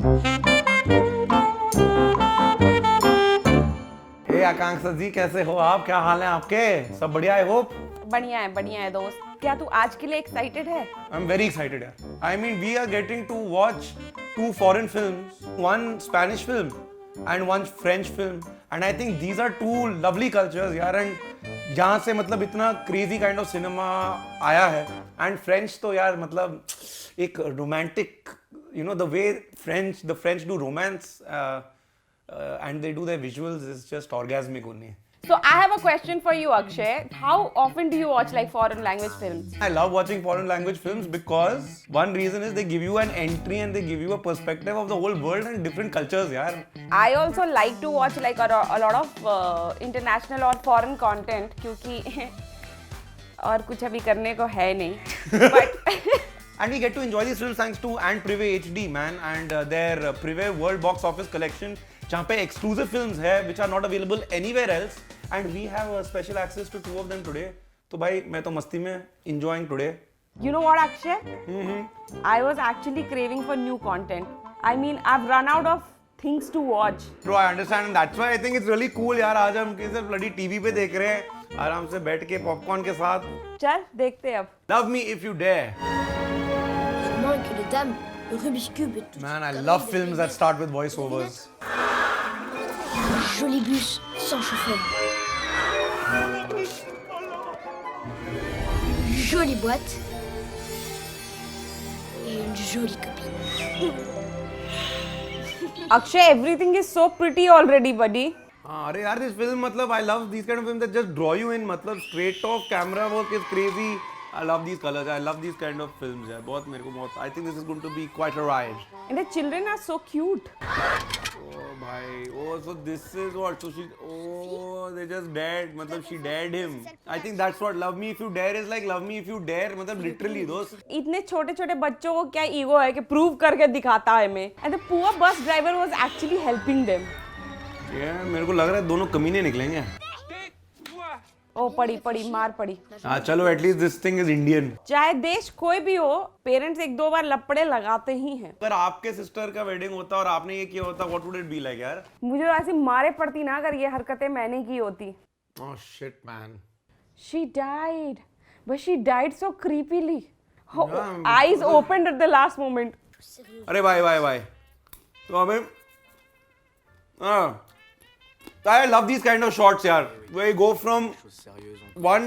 हे आकांक्षा जी, कैसे हो आप? क्या हाल है आपके? सब बढ़िया आई होप? बढ़िया है दोस्त। क्या तू आज के लिए एक्साइटेड है? आई एम वेरी एक्साइटेड यार. I mean, we are getting to watch 2 foreign films, one Spanish film and one French film, and I think these are 2 lovely cultures यार. And यहाँ से मतलब इतना crazy kind of cinema आया है. And French तो यार मतलब एक romantic, you know, the way the French do romance and they do their visuals is just orgasmic only. So I have a question for you, Akshay. How often do you watch like foreign language films? I love watching foreign language films because one reason is they give you an entry and they give you a perspective of the whole world and different cultures, yaar. I also like to watch like a lot of international or foreign content क्योंकि और कुछ अभी करने को है नहीं. But And we get to enjoy these films thanks to and Prive HD, man, and their Prive World Box Office Collection, जहाँ पे exclusive films है which are not available anywhere else, and we have special access to 2 of them today. तो भाई मैं तो मस्ती में enjoying today. you know what, Akshay? I was actually craving for new content. I mean, I've run out of things to watch. Bro, I understand, and that's why I think it's really cool यार. आज हम किसी bloody TV पे देख रहे हैं आराम से बैठ के पॉपकॉर्न के साथ. चल देखते अब. Love Me If You Dare. Moins que les dames, le Rubik's Cube et tout. Man, I love films that start with voiceovers. Joli bus sans chauffeur. Une jolie boîte. Et une jolie copine. Akshay, everything is so pretty already, buddy. हाँ अरे यार this film मतलब I love these kind of films that just draw you in. मतलब straight off camera work is crazy. I love these colors. I love these kind of films यार. बहुत मेरे को बहुत. I think this is going to be quite a ride. And the children are so cute. Oh भाई. Oh so this is what. So she. Oh they just dared. मतलब she dared him. I think that's what Love Me If You Dare is like. Love Me If You Dare मतलब literally दोस्त. इतने छोटे छोटे बच्चों को क्या ego है कि प्रूव करके दिखाता है मैं. And the poor bus driver was actually helping them. Yeah, मेरे को लग रहा है दोनों कमीने निकलेंगे. ओ पड़ी मार पड़ी. हाँ चलो at least this thing is Indian. चाहे देश कोई भी हो, पेरेंट्स 1-2 बार लपड़े लगाते ही हैं. अगर आपके सिस्टर का वेडिंग होता और आपने ये किया होता what would it be like यार? मुझे तो ऐसी मारे पड़ती ना अगर ये हरकतें मैंने की होती. Oh shit man. She died, but she died so creepily. Her Yeah, eyes opened at the last moment. अरे भाई तो हमें हाँ I love these kind of shots यार where you go from one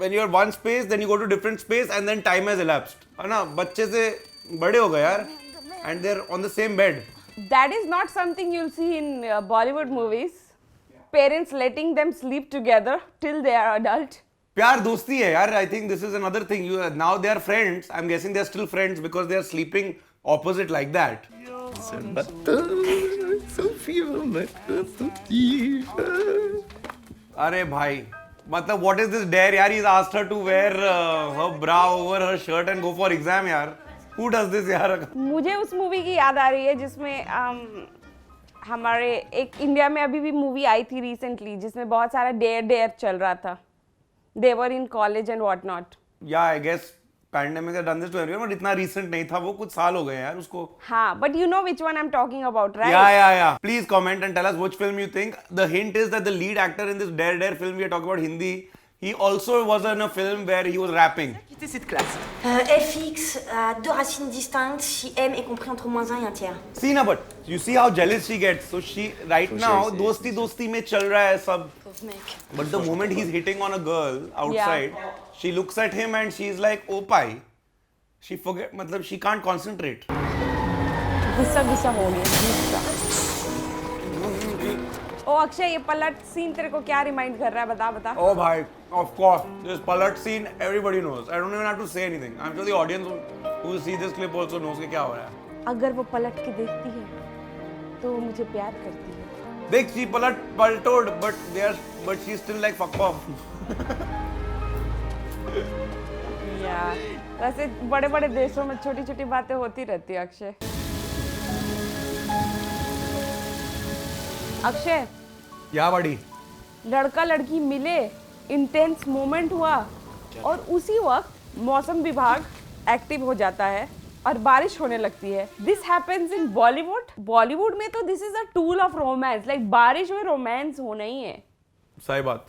when you're one space then you go to different space and then time has elapsed है ना बच्चे से बड़े हो गए यार and they're on the same bed. That is not something you'll see in Bollywood movies. Parents letting them sleep together till they are adult. प्यार दोस्ती है यार. I think this is another thing. Now they are friends. I'm guessing they're still friends because they are sleeping opposite like that. अरे भाई मतलब what is this dare यार? He's asked her to wear her bra over her shirt and go for exam यार. Who does this यार? मुझे उस movie की याद आ रही है जिसमें हमारे एक इंडिया में अभी भी मूवी आई थी रिसेंटली जिसमें बहुत सारा डेयर चल रहा था. They were in college and what not. Yeah, I guess pandemic has done this to everyone, but इतना recent नहीं था वो. कुछ साल हो गए यार उसको. हाँ, but you know which one I'm talking about, right? Yeah. Please comment and tell us which film you think. The hint is that the lead actor in this Dare film we are talking about Hindi, he also was in a film where he was rapping. Quitter cette classe. fx a 2 racines distinctes si m est compris entre -1 et 1 tiers. See ना, but you see how jealous she gets. So she right now दोस्ती में चल रहा है सब. Pauvre mec. But the moment he's hitting on a girl outside, she looks at him and she's like, "Oh pai." She forget, मतलब she can't concentrate. गुस्सा हो गया गुस्सा. ओ अक्षय ये पलट सीन तेरे को क्या रिमाइंड कर रहा है बता. Oh bhai, of course. This Palat scene everybody knows. I don't even have to say anything. I'm sure the audience who see this clip also knows कि क्या हो रहा है. अगर वो पलट के देखती है तो वो मुझे प्यार करती है. देख she पलटोड but she's still like fuck off. यार वैसे बड़े देशों में छोटी बातें होती रहती है अक्षय. अक्षय क्या बड़ी? लड़का लड़की मिले, इंटेंस मोमेंट हुआ और उसी वक्त मौसम विभाग एक्टिव हो जाता है और बारिश होने लगती है. This happens in Bollywood. Bollywood में तो this is a tool of romance. Like बारिश में romance होना ही है. सही बात.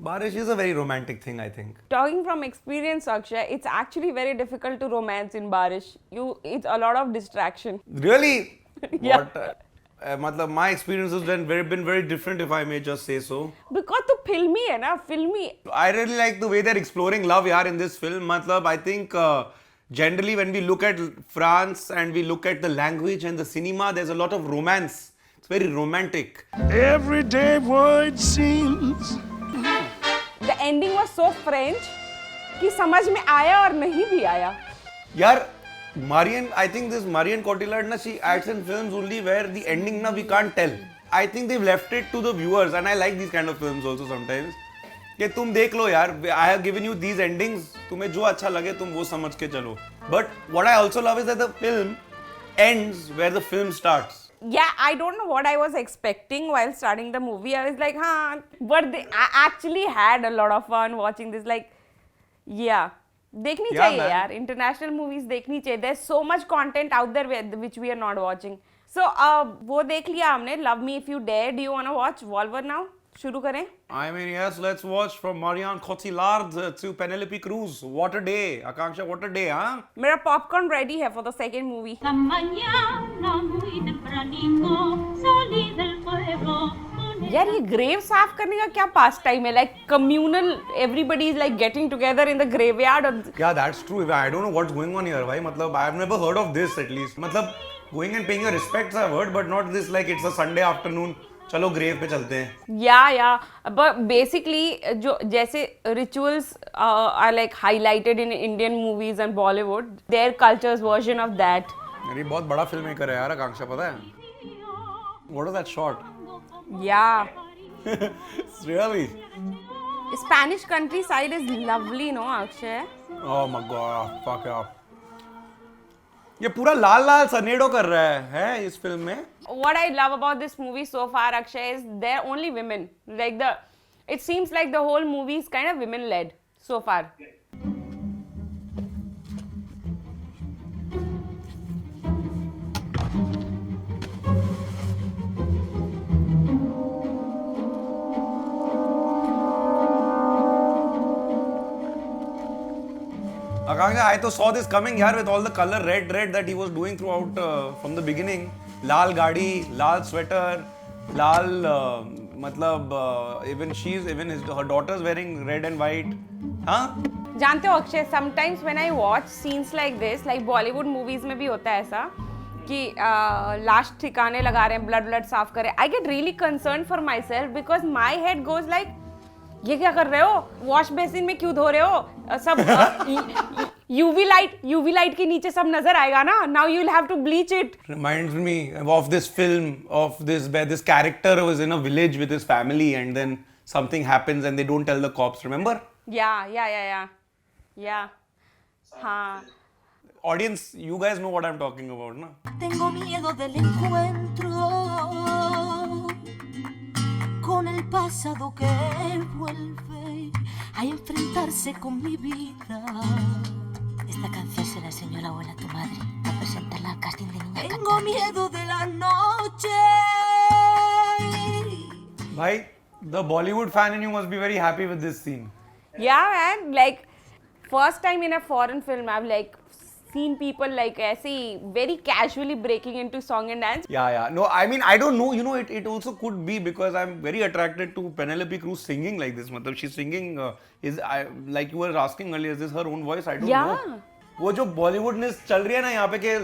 बारिश is a very romantic thing, I think. Talking from experience, Akshay, it's actually very difficult to romance in बारिश. It's a lot of distraction. Really? Yeah. What? मतलब my experience has been very different, if I may just say so. Because तो फिल्मी है ना, फिल्मी. I really like the way they're exploring love, yaar, in this film. मतलब I think generally when we look at France and we look at the language and the cinema, there's a lot of romance. It's very romantic. Everyday word seems. The ending was so French कि समझ में आया और नहीं भी आया. यार I think this Marion Cotillard na, she acts in films only where the ending na we can't tell. I think they've left it to the viewers, and I like these kind of films also sometimes. कि तुम देख लो यार, I have given you these endings, तुम्हें जो अच्छा लगे तुम वो समझ के चलो. But what I also love is that the film ends where the film starts. Yeah, I don't know what I was expecting while starting the movie. I was like, huh, but I actually had a lot of fun watching this. Like, yeah. देखनी चाहिए यार, international movies देखनी चाहिए. There so much content out there which we are not watching. So वो देख लिया हमने, love me if you dare. Do you want to watch Wolver now? शुरू करें? I mean, yes, let's watch from Marion Cotillard to Penelope Cruz. What a day, Akanksha, what a day, huh? मेरा popcorn ready है for the second movie. यार ये grave साफ करने का क्या पास टाइम है? Like communal, everybody is like getting together in the graveyard. Yeah, that's true. I don't know what's going on here, भाई. मतलब I've never heard of this at least. मतलब going and paying your respects I've heard, but not this like it's a Sunday afternoon. चलो grave पे चलते हैं. Yeah but basically जो जैसे rituals are like highlighted in Indian movies and Bollywood, their cultures version of that. मेरी बहुत बड़ा film maker है यार आकांक्षा, पता है? What is that shot? Yeah Really? Spanish countryside is lovely, no Akshay? Oh my god, fuck up. ये पूरा लाल लाल सनेडो कर रहा है इस फिल्म में. What I love about this movie so far, Akshay, is they're only women. Like it seems like the whole movie is kind of women led so far. Akanksha, I तो saw this coming यार with all the color red that he was doing throughout from the beginning. लाल गाड़ी, लाल sweater, लाल मतलब even her daughter's wearing red and white. हाँ? जानते हो Akshay, sometimes when I watch scenes like this, like Bollywood movies में भी होता है ऐसा कि लास्ट ठिकाने लगा रहे हैं, ब्लड साफ कर रहे हैं. I get really concerned for myself because my head goes like, ये क्या कर रहे हो? वॉश बेसिन में क्यों धो रहे हो? सब यूवी लाइट के नीचे सब नजर आएगा ना. Now you'll have to bleach it. Reminds me of this film of this where this character was in a village with his family and then something happens and they don't tell the cops. Remember? Yeah. हाँ. Audience, you guys know what I'm talking about, na? Tengo miedo del encuentro con el pasado que vuelve a enfrentarse con mi vida. Esta canción se la enseñó la abuela a tu madre a presentarla al casting de niña. Tengo miedo de la noche. Bhai, the Bollywood fan in you must be very happy with this scene. Yeah, man. Like first time in a foreign film, I've like seen people like ऐसे very casually breaking into song and dance. Yeah. No, I mean, I don't know. You know, it also could be because I'm very attracted to Penelope Cruz singing like this. मतलब she's singing, like you were asking earlier, is this her own voice? I don't know. वो जो बॉलीवुडनेस चल रही है ना यहाँ पे कि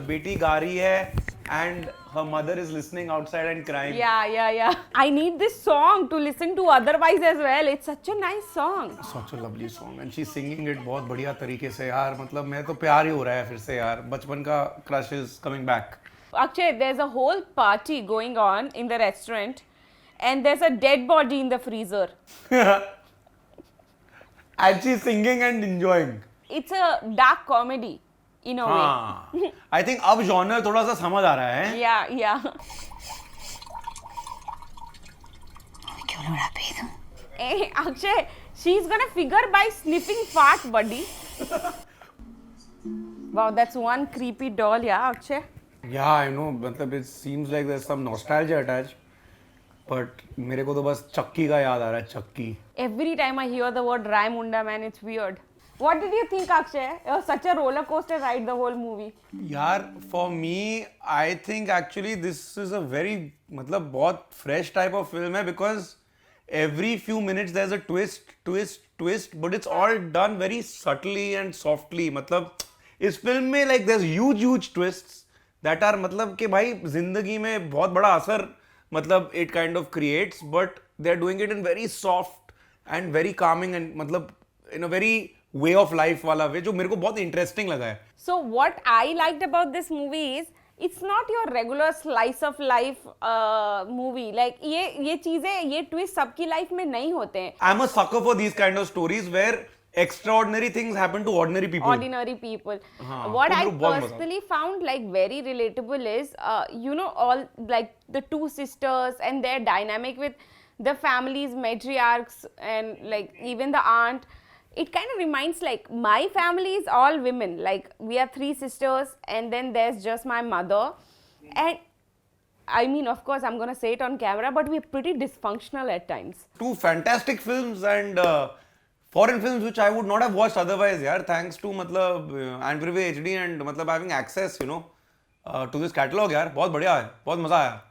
बेटी गा रही है and her mother is listening outside and crying. Yeah. I need this song to listen to otherwise as well. It's such a nice song. Such a lovely song and she's singing it बहुत बढ़िया तरीके से यार. मतलब मैं तो प्यार ही हो रहा है फिर से यार. बचपन का crush is coming back. Akshay, there's a whole party going on in the restaurant and there's a dead body in the freezer. And she's singing and enjoying. It's a dark comedy in a way. I think अब genre थोड़ा सा समझ आ रहा है. Yeah. ¿Qué olor a pedo? Hey, Akshay, she's gonna figure by sniffing fart, buddy. Wow, that's one creepy doll, yeah, Akshay. Yeah, I know. मतलब it seems like there's some nostalgia attached. But मेरे को तो बस चक्की का याद आ रहा है, चक्की. Every time I hear the word Raimunda, man, it's weird. What did you think, Akshay? It was such a roller coaster ride, the whole movie. यार, for me, I think actually this is a very मतलब बहुत fresh type of film है because every few minutes there's a twist, but it's all done very subtly and softly. मतलब इस film में like there's huge twists that are मतलब कि भाई जिंदगी में बहुत बड़ा असर मतलब it kind of creates, but they're doing it in very soft and very calming and मतलब in a very way of life वाला वे जो मेरे को बहुत interesting लगा है. So what I liked about this movie is it's not your regular slice of life movie. Like ये चीजें ये twist सबकी life में नहीं होते हैं. I'm a sucker for these kind of stories where extraordinary things happen to ordinary people. Ordinary people. हाँ, What तो I मेरे को बहुत मजा personally found like very relatable is, you know, all like the two sisters and their dynamic with the family's matriarchs and like even the aunt. It kind of reminds like my family is all women. Like we are 3 sisters and then there's just my mother. And I mean, of course, I'm gonna say it on camera, but we're pretty dysfunctional at times. Two fantastic films and foreign films which I would not have watched otherwise, yaar. Thanks to मतलब Anprive HD and मतलब having access, you know, to this catalog, yaar. बहुत बढ़िया है, बहुत मजा आया.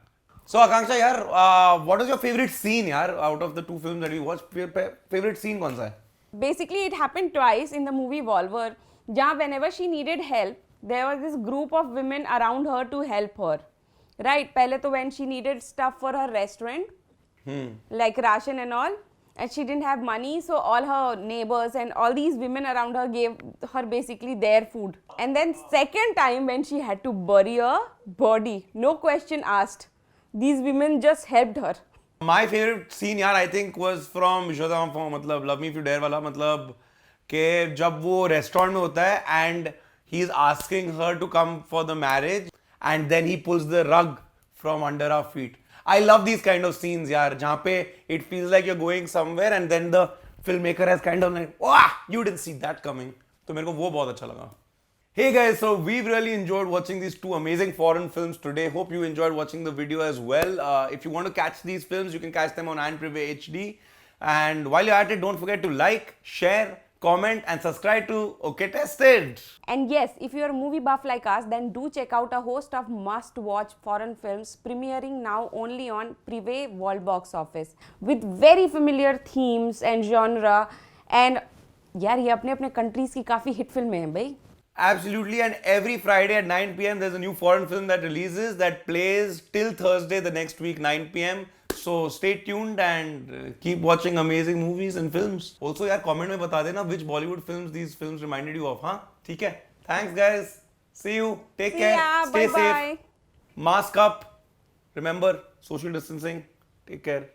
So Akanksha, यार, what is your favorite scene, यार, out of the 2 films that we watched? Favorite scene कौन सा है? Basically, it happened twice in the movie Volver. Jहाँ whenever she needed help, there was this group of women around her to help her. Right? पहले तो when she needed stuff for her restaurant, like ration and all, and she didn't have money, so all her neighbors and all these women around her gave her basically their food. And then second time when she had to bury a body, no question asked, these women just helped her. My favorite scene यार I think was from Vishwadam from मतलब Love Me If You Dare वाला मतलब कि जब वो restaurant में होता है and he is asking her to come for the marriage and then he pulls the rug from under our feet. I love these kind of scenes यार जहाँ पे it feels like you're going somewhere and then the filmmaker has kind of like wow you didn't see that coming. तो मेरे को वो बहुत अच्छा लगा. Hey guys, so we've really enjoyed watching these 2 amazing foreign films today. Hope you enjoyed watching the video as well. If you want to catch these films, you can catch them on Anprive HD. And while you're at it, don't forget to like, share, comment and subscribe to OK Tested. And yes, if you're a movie buff like us, then do check out a host of must-watch foreign films premiering now only on Prive World Box Office with very familiar themes and genre. And यार ये अपने countries की काफी hit फिल्में हैं भाई. Absolutely, and every Friday at 9 p.m. there's a new foreign film that releases that plays till Thursday the next week 9 p.m. So stay tuned and keep watching amazing movies and films. Also यार comment में बता देना which Bollywood films these films reminded you of, हाँ? ठीक है? Thanks guys. See you. Take care. Ya, Stay bye-bye. safe. Mask up. Remember social distancing. Take care.